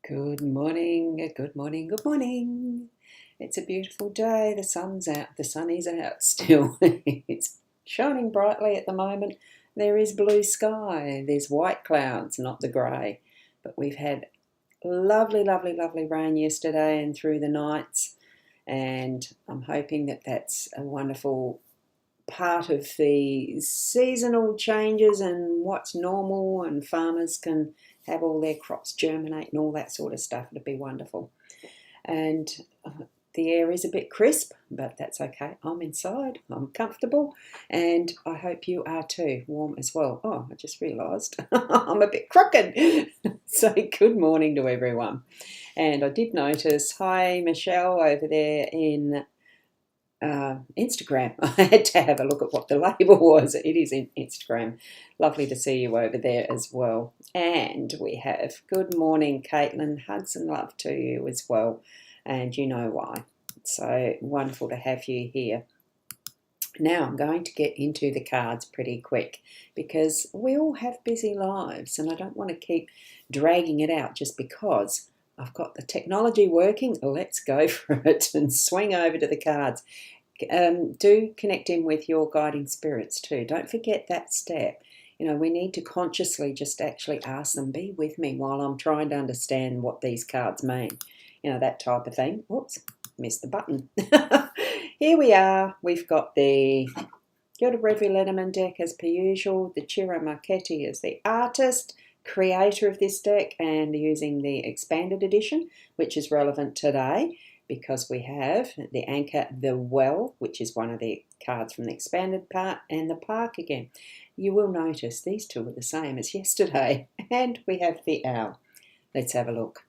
Good morning, good morning, good morning. It's a beautiful day. The sun's out. The sun is out still. It's shining brightly at the moment. There is blue sky. There's white clouds, not the grey. But we've had lovely, lovely, lovely rain yesterday and through the nights. And I'm hoping that that's a wonderful part of the seasonal changes and what's normal, and farmers can have all their crops germinate and all that sort of stuff. It'd be wonderful. And the air is a bit crisp, but that's okay. I'm inside, I'm comfortable, and I hope you are too, warm as well. Oh, I just realised I'm a bit crooked. So good morning to everyone. And I did notice, hi Michelle over there in Instagram. I had to have a look at what the label was. It is in Instagram. Lovely to see you over there as well. And we have good morning, Caitlin. Hugs and love to you as well. And you know why. So wonderful to have you here. Now I'm going to get into the cards pretty quick because we all have busy lives and I don't want to keep dragging it out just because I've got the technology working. Let's go for it and swing over to the cards. Do connect in with your guiding spirits too. Don't forget that step. You know, we need to consciously just actually ask them, be with me while I'm trying to understand what these cards mean. You know, that type of thing. Whoops, missed the button. Here we are. We've got the Gilded Reverie Lenormand deck as per usual. The Ciro Marchetti is the artist, creator of this deck, and using the expanded edition, which is relevant today because we have the anchor, the well, which is one of the cards from the expanded part, and the park again. You will notice these two are the same as yesterday. And we have the owl. Let's have a look.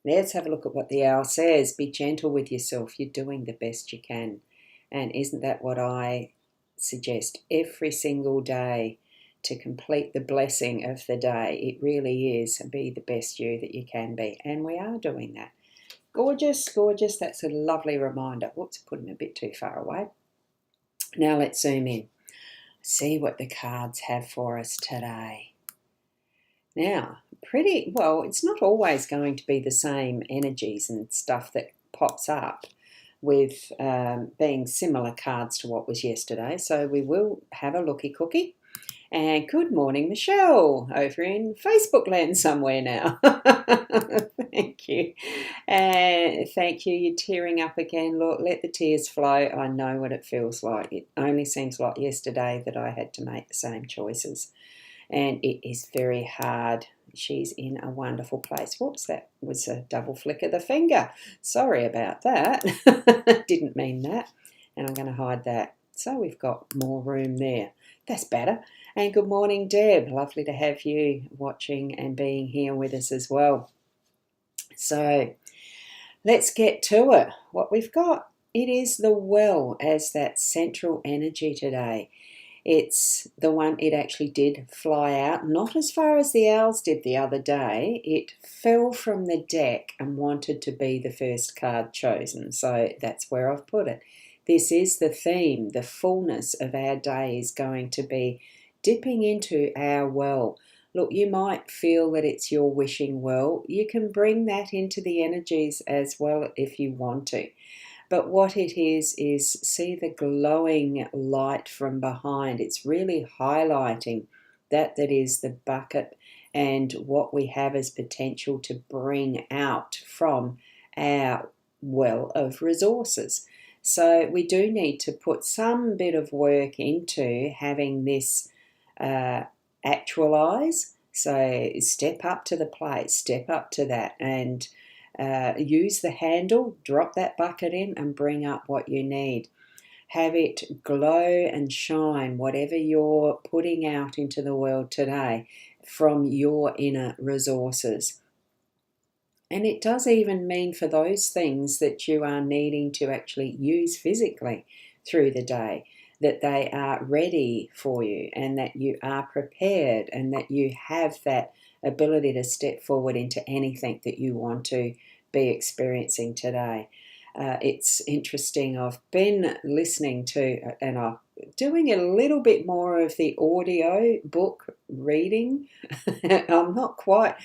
Let's have a look at what the owl says. Be gentle with yourself. You're doing the best you can. And isn't that what I suggest every single day to complete the blessing of the day? It really is. Be the best you that you can be. And we are doing that. Gorgeous, gorgeous. That's a lovely reminder. Whoops, put him a bit too far away. Now let's zoom in. See what the cards have for us today. Now, pretty well, it's not always going to be the same energies and stuff that pops up with being similar cards to what was yesterday. So we will have a looky cookie. And good morning, Michelle, over in Facebook land somewhere now. Thank you. And thank you. You're tearing up again. Look, let the tears flow. I know what it feels like. It only seems like yesterday that I had to make the same choices. And it is very hard. She's in a wonderful place. Whoops, that was a double flick of the finger. Sorry about that. Didn't mean that. And I'm going to hide that. So we've got more room there. That's better. And good morning, Deb. Lovely to have you watching and being here with us as well. So let's get to it. What we've got, it is the well as that central energy today. It's the one, it actually did fly out, not as far as the owls did the other day. It fell from the deck and wanted to be the first card chosen. So that's where I've put it. This is the theme. The fullness of our day is going to be dipping into our well. Look, you might feel that it's your wishing well. You can bring that into the energies as well if you want to. But what it is see the glowing light from behind. It's really highlighting that is the bucket and what we have as potential to bring out from our well of resources. So we do need to put some bit of work into having this actualize. So step up to the plate, step up to that, and use the handle, drop that bucket in and bring up what you need. Have it glow and shine, whatever you're putting out into the world today from your inner resources. And it does even mean for those things that you are needing to actually use physically through the day, that they are ready for you and that you are prepared and that you have that ability to step forward into anything that you want to be experiencing today. It's interesting. I've been listening to and I'm doing a little bit more of the audio book reading. I'm not quite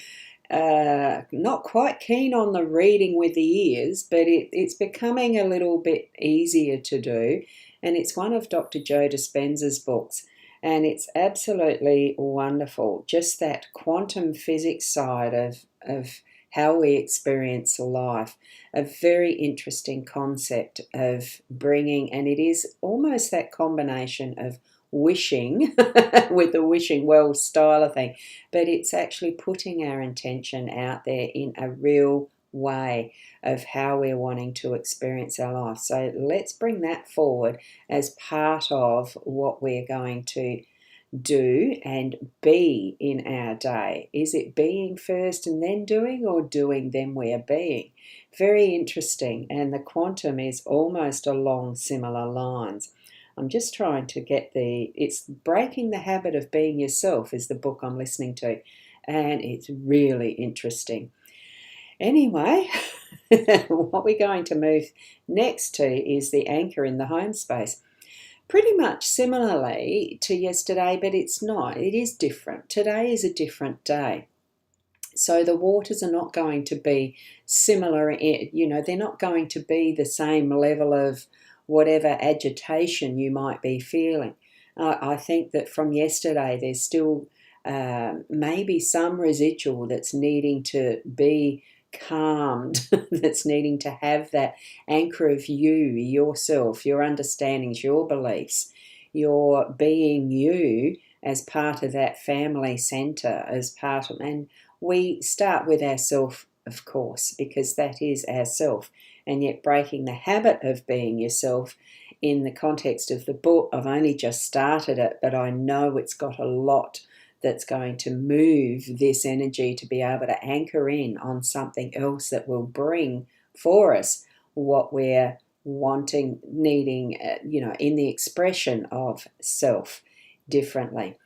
not quite keen on the reading with the ears, but it's becoming a little bit easier to do. And it's one of Dr. Joe Dispenza's books. And it's absolutely wonderful. Just that quantum physics side of how we experience life. A very interesting concept of bringing, and it is almost that combination of wishing with the wishing well style of thing, but it's actually putting our intention out there in a real way of how we're wanting to experience our life. So let's bring that forward as part of what we're going to do and be in our day. Is it being first and then doing, or doing then we are being? Very interesting, and the quantum is almost along similar lines. I'm just trying to get it's Breaking the Habit of Being Yourself is the book I'm listening to, and it's really interesting. Anyway, what we're going to move next to is the anchor in the home space. Pretty much similarly to yesterday, but it's not. It is different. Today is a different day. So the waters are not going to be similar, they're not going to be the same level of whatever agitation you might be feeling. I think that from yesterday there's still maybe some residual that's needing to be calmed, that's needing to have that anchor of you, yourself, your understandings, your beliefs, your being you as part of that family centre, as part of, and we start with ourself, of course, because that is ourself. And yet breaking the habit of being yourself in the context of the book, I've only just started it, but I know it's got a lot that's going to move this energy to be able to anchor in on something else that will bring for us what we're wanting, needing, in the expression of self differently.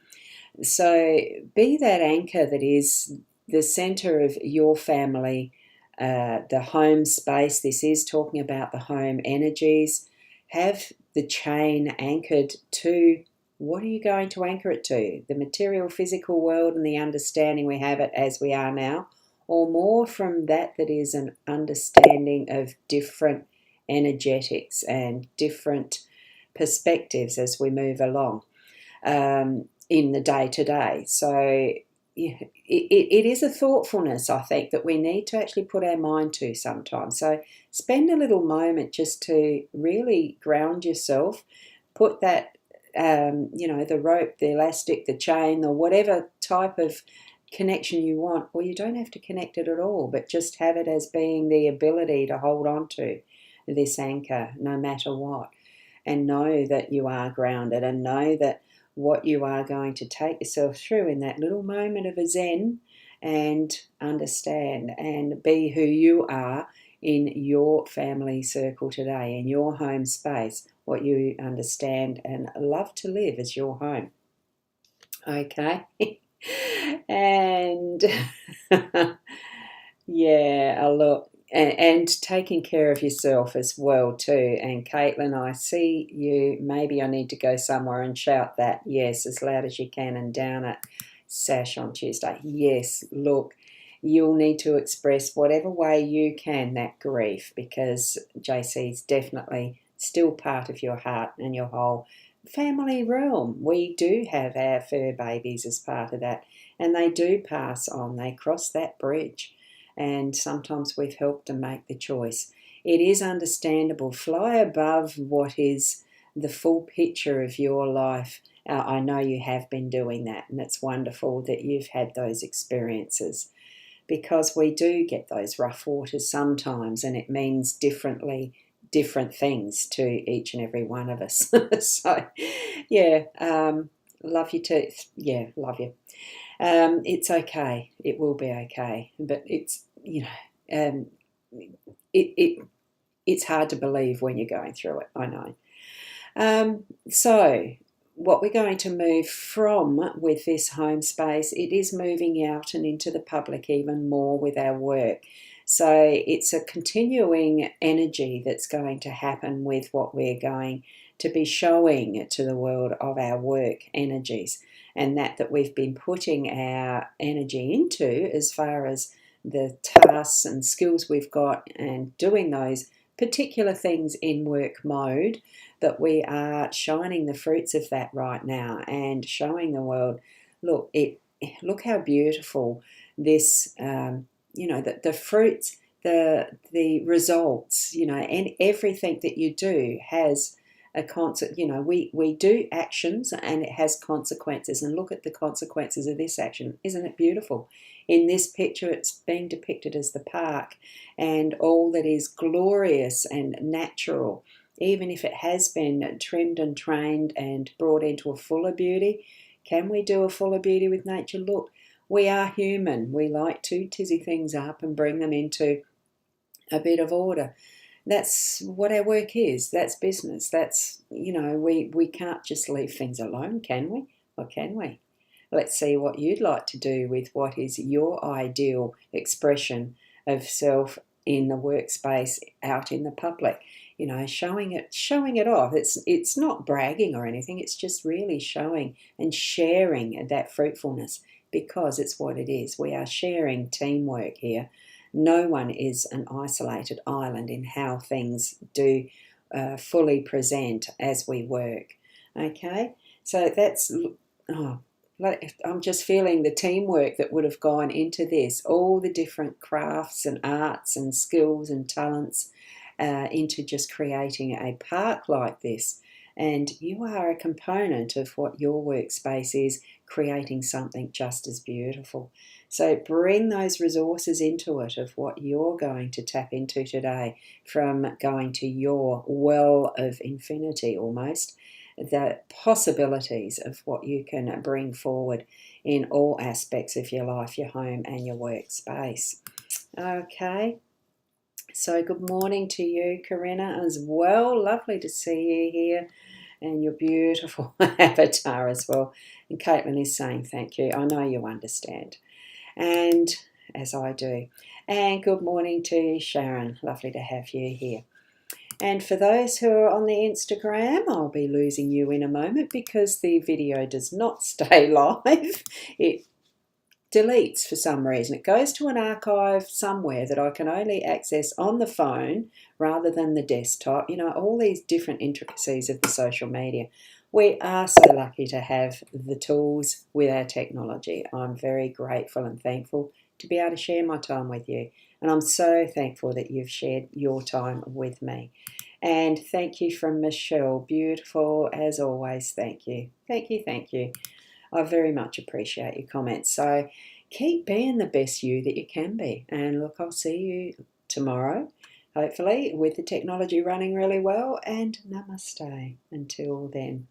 So be that anchor that is the center of your family, the home space. This is talking about the home energies. Have the chain anchored to, what are you going to anchor it to? The material physical world and the understanding we have it as we are now, or more from that is an understanding of different energetics and different perspectives as we move along in the day-to-day. So it is a thoughtfulness, I think, that we need to actually put our mind to sometimes. So spend a little moment just to really ground yourself, put that, the rope, the elastic, the chain, or whatever type of connection you want, or you don't have to connect it at all, but just have it as being the ability to hold on to this anchor no matter what, and know that you are grounded, and know that what you are going to take yourself through in that little moment of a zen, and understand and be who you are in your family circle today, in your home space, what you understand and love to live as your home. Okay. And yeah, look, and taking care of yourself as well too. And Caitlin, I see you. Maybe I need to go somewhere and shout that, yes, as loud as you can, and down at Sash on Tuesday. Yes, look, you'll need to express whatever way you can that grief, because JC's definitely still part of your heart and your whole family realm. We do have our fur babies as part of that, and they do pass on. They cross that bridge. And sometimes we've helped them make the choice. It is understandable. Fly above what is the full picture of your life. I know you have been doing that, and it's wonderful that you've had those experiences, because we do get those rough waters sometimes, and it means different things to each and every one of us. So, yeah, love you too. Yeah, love you. It's okay. It will be okay. But it's, it's hard to believe when you're going through it. I know. So what we're going to move from with this home space, it is moving out and into the public even more with our work. So it's a continuing energy that's going to happen with what we're going to be showing to the world of our work energies. and that we've been putting our energy into as far as the tasks and skills we've got and doing those particular things in work mode, that we are shining the fruits of that right now and showing the world, look how beautiful this, the fruits, the results, and everything that you do has a consequence. We do actions and it has consequences, and look at the consequences of this action. Isn't it beautiful? In this picture, it's being depicted as the park and all that is glorious and natural, even if it has been trimmed and trained and brought into a fuller beauty. Can we do a fuller beauty with nature? Look, we are human. We like to tizzy things up and bring them into a bit of order. That's what our work is. That's business. That's, we can't just leave things alone, can we? Or can we? Let's see what you'd like to do with what is your ideal expression of self in the workspace, out in the public. Showing it off. It's not bragging or anything. It's just really showing and sharing that fruitfulness, because it's what it is. We are sharing teamwork here. No one is an isolated island in how things do fully present as we work. Okay, so that's, I'm just feeling the teamwork that would have gone into this, all the different crafts and arts and skills and talents into just creating a park like this. And you are a component of what your workspace is, creating something just as beautiful. So bring those resources into it of what you're going to tap into today, from going to your well of infinity almost, the possibilities of what you can bring forward in all aspects of your life, your home and your workspace. Okay. So good morning to you, Corinna, as well. Lovely to see you here, and your beautiful avatar as well. And Caitlin is saying thank you. I know you understand, and as I do. And good morning to Sharon. Lovely to have you here. And for those who are on the Instagram, I'll be losing you in a moment because the video does not stay live. It deletes for some reason. It goes to an archive somewhere that I can only access on the phone rather than the desktop. All these different intricacies of the social media. We are so lucky to have the tools with our technology. I'm very grateful and thankful to be able to share my time with you. And I'm so thankful that you've shared your time with me. And thank you from Michelle. Beautiful as always. Thank you. Thank you. Thank you. I very much appreciate your comments. So keep being the best you that you can be. And look, I'll see you tomorrow, hopefully, with the technology running really well. And namaste until then.